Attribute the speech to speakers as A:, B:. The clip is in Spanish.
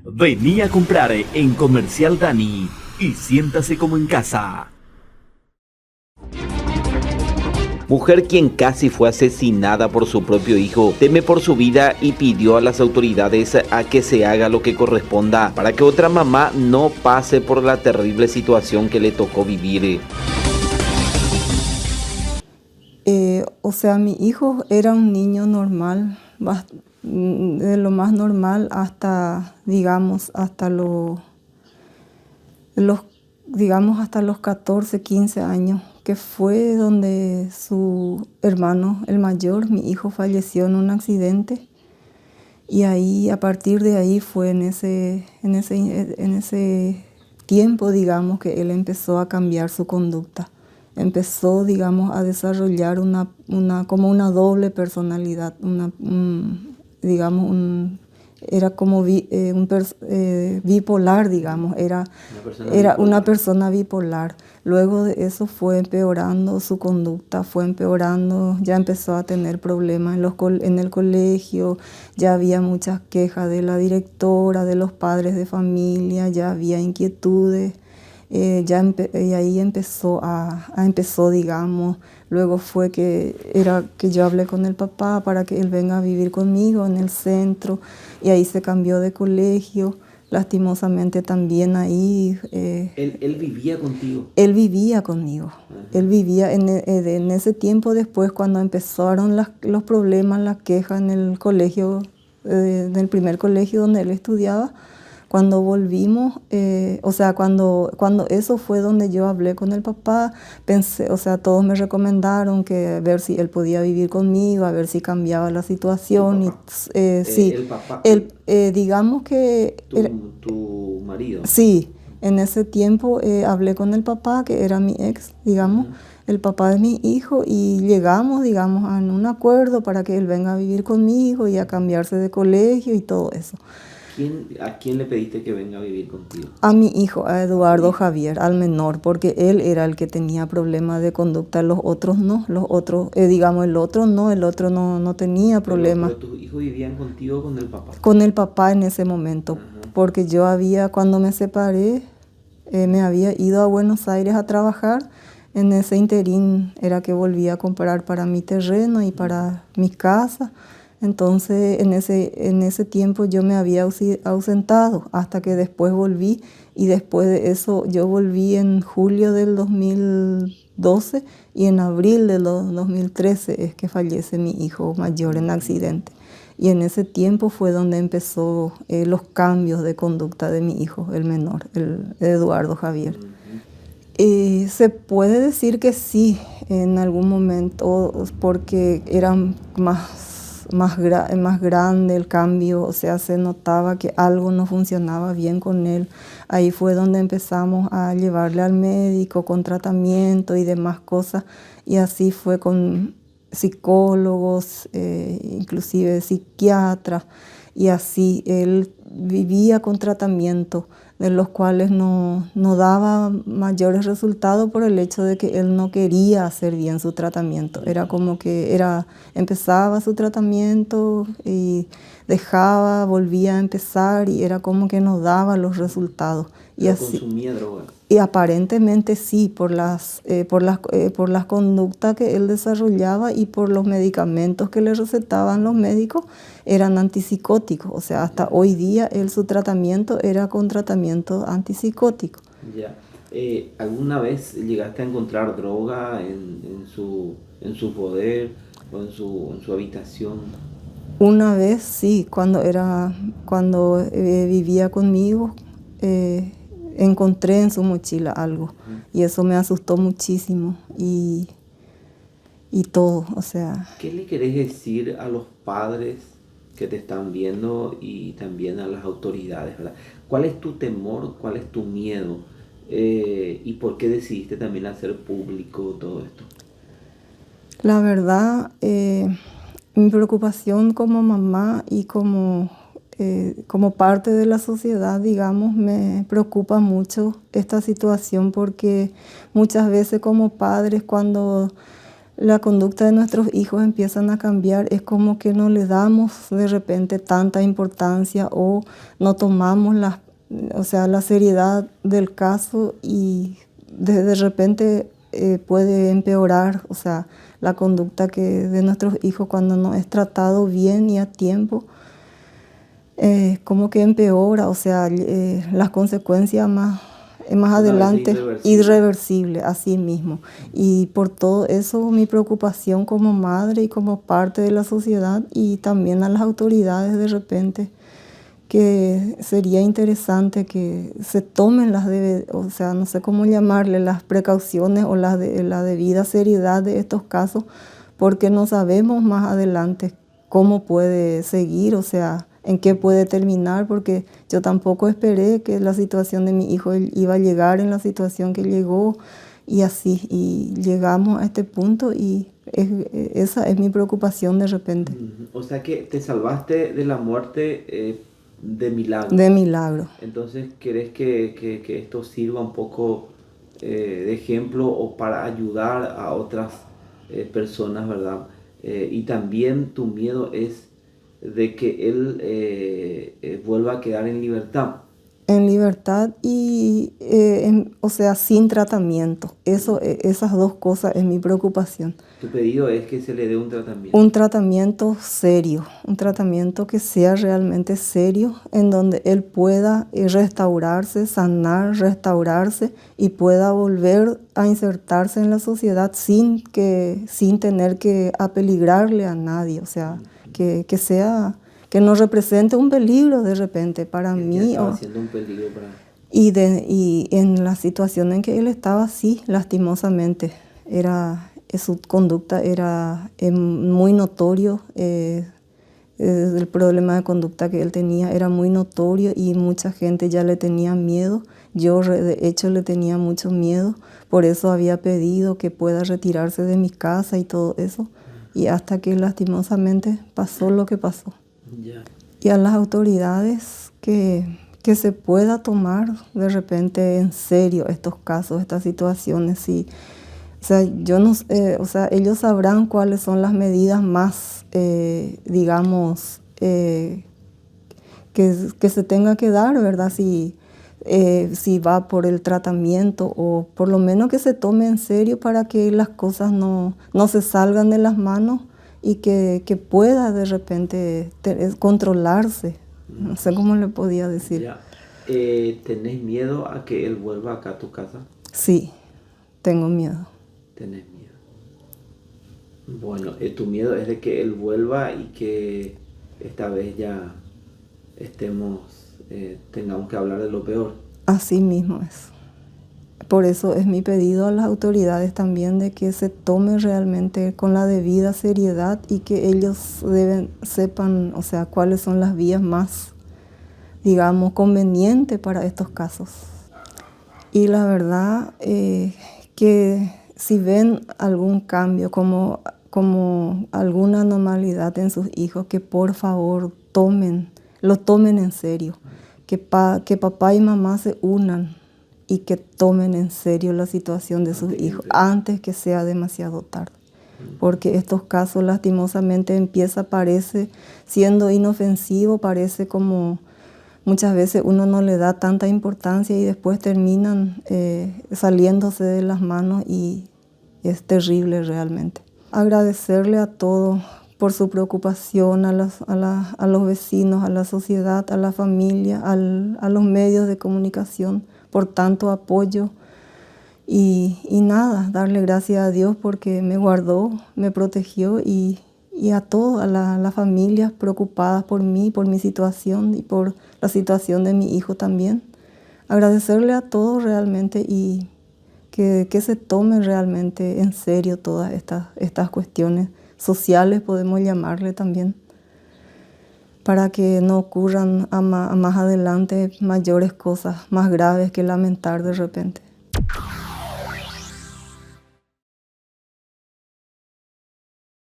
A: Vení a comprar en Comercial Dani y siéntase como en casa.
B: Mujer quien casi fue asesinada por su propio hijo, teme por su vida y pidió a las autoridades a que se haga lo que corresponda para que otra mamá no pase por la terrible situación que le tocó vivir.
C: Mi hijo era un niño normal, de lo más normal hasta, hasta los 14, 15 años, que fue donde su hermano, el mayor, mi hijo, falleció en un accidente. Y ahí, a partir de ahí fue en ese tiempo, digamos, que él empezó a cambiar su conducta. Empezó, digamos, a desarrollar como una doble personalidad, era como bipolar, digamos, era una persona bipolar. Luego de eso fue empeorando su conducta, fue empeorando, ya empezó a tener problemas en el colegio, ya había muchas quejas de la directora, de los padres de familia, ya había inquietudes. Y ahí empezó, digamos, luego fue que yo hablé con el papá para que él venga a vivir conmigo en el centro, y ahí se cambió de colegio, lastimosamente también ahí.
B: ¿Él vivía contigo?
C: Él vivía conmigo, él vivía en ese tiempo. Después, cuando empezaron los problemas, las quejas en el colegio, en el primer colegio donde él estudiaba, cuando volvimos, cuando eso fue donde yo hablé con el papá, pensé, todos me recomendaron que ver si él podía vivir conmigo, a ver si cambiaba la situación. Sí,
B: ¿El papá?
C: Digamos que...
B: ¿Tu marido?
C: Sí, en ese tiempo hablé con el papá, que era mi ex, digamos, el papá de mi hijo, y llegamos, digamos, a un acuerdo para que él venga a vivir conmigo y a cambiarse de colegio y todo eso.
B: ¿A quién le pediste que venga a vivir contigo?
C: A mi hijo, a Eduardo Javier, al menor, porque él era el que tenía problemas de conducta, los otros no, el otro no tenía problemas.
B: ¿Pero tus hijos vivían contigo o con el papá?
C: Con el papá en ese momento, porque cuando me separé, me había ido a Buenos Aires a trabajar. En ese interín era que volví a comprar para mi terreno y para mi casa. Entonces, en ese tiempo yo me había ausentado hasta que después volví, y después de eso yo volví en julio del 2012, y en abril del 2013 es que fallece mi hijo mayor en accidente. Y en ese tiempo fue donde empezó los cambios de conducta de mi hijo, el menor, el Eduardo Javier. Se puede decir que sí, en algún momento, porque era más grande el cambio, se notaba que algo no funcionaba bien con él. Ahí fue donde empezamos a llevarle al médico con tratamiento y demás cosas, y así fue con psicólogos, inclusive psiquiatras, y así él vivía con tratamiento, de los cuales no daba mayores resultados por el hecho de que él no quería hacer bien su tratamiento. Era como que empezaba su tratamiento y dejaba, volvía a empezar, y era como que no daba los resultados.
B: Y así, ¿consumía droga?
C: Y aparentemente sí, por las conductas que él desarrollaba y por los medicamentos que le recetaban los médicos, eran antipsicóticos. O sea, hasta hoy día su tratamiento era con tratamiento antipsicótico.
B: Ya. ¿Alguna vez llegaste a encontrar droga en su poder o en su habitación?
C: Una vez sí, cuando vivía conmigo, encontré en su mochila algo, y eso me asustó muchísimo, y todo, o sea.
B: ¿Qué le querés decir a los padres que te están viendo y también a las autoridades, ¿verdad? ¿Cuál es tu temor? ¿Cuál es tu miedo? ¿Y por qué decidiste también hacer público todo esto?
C: La verdad, mi preocupación como mamá y como parte de la sociedad, digamos, me preocupa mucho esta situación, porque muchas veces como padres, cuando la conducta de nuestros hijos empiezan a cambiar, es como que no le damos de repente tanta importancia o no tomamos la seriedad del caso y de repente puede empeorar, o sea, la conducta de nuestros hijos cuando no es tratado bien y a tiempo, como que empeora, o sea, las consecuencias más adelante, irreversible, así mismo. Y por todo eso mi preocupación como madre y como parte de la sociedad y también a las autoridades de repente, que sería interesante que se tomen o sea, no sé cómo llamarle, las precauciones o la debida seriedad de estos casos, porque no sabemos más adelante cómo puede seguir, o sea, en qué puede terminar, porque yo tampoco esperé que la situación de mi hijo iba a llegar en la situación que llegó y así, y llegamos a este punto y esa es mi preocupación de repente.
B: O sea que te salvaste de la muerte de milagro.
C: De milagro.
B: Entonces, ¿querés que esto sirva un poco de ejemplo o para ayudar a otras personas, verdad? Y también tu miedo es de que él vuelva a quedar en libertad.
C: En libertad y, o sea, sin tratamiento. Esas dos cosas es mi preocupación.
B: Tu pedido es que se le dé un tratamiento.
C: Un tratamiento serio, un tratamiento que sea realmente serio, en donde él pueda restaurarse, sanar, restaurarse y pueda volver a insertarse en la sociedad sin tener que apeligrarle a nadie, o sea, que no represente un peligro de repente para mí.
B: Estaba siendo un peligro para...
C: Y en la situación en que él estaba, sí, lastimosamente, su conducta era muy notorio, el problema de conducta que él tenía era muy notorio y mucha gente ya le tenía miedo. Yo de hecho le tenía mucho miedo, por eso había pedido que pueda retirarse de mi casa y todo eso, y hasta que lastimosamente pasó lo que pasó.
B: Yeah.
C: Y a las autoridades que se pueda tomar de repente en serio estos casos, estas situaciones. Y, o sea, o sea, ellos sabrán cuáles son las medidas más, digamos, que se tenga que dar, ¿verdad? Si va por el tratamiento o por lo menos que se tome en serio para que las cosas no se salgan de las manos y que pueda de repente controlarse. No sé cómo le podía decir.
B: Ya. ¿Tenés miedo a que él vuelva acá a tu casa?
C: Sí, tengo miedo.
B: Tenés miedo. Bueno, tu miedo es de que él vuelva y que esta vez ya tengamos que hablar de lo peor.
C: Así mismo es. Por eso es mi pedido a las autoridades también de que se tome realmente con la debida seriedad y que ellos sepan, o sea, cuáles son las vías más, digamos, convenientes para estos casos. Y la verdad que si ven algún cambio, como alguna anormalidad en sus hijos, que por favor lo tomen en serio, que papá y mamá se unan y que tomen en serio la situación de sus hijos antes que sea demasiado tarde. Porque estos casos lastimosamente parece siendo inofensivo, parece como muchas veces uno no le da tanta importancia y después terminan saliéndose de las manos y es terrible realmente. Agradecerle a todos por su preocupación, a los vecinos, a la sociedad, a la familia, a los medios de comunicación, por tanto apoyo y nada, darle gracias a Dios porque me guardó, me protegió y a todas a las familias preocupadas por mí, por mi situación y por la situación de mi hijo también. Agradecerle a todos realmente y que se tomen realmente en serio todas estas cuestiones sociales, podemos llamarle también, para que no ocurran más adelante mayores cosas más graves que lamentar de repente.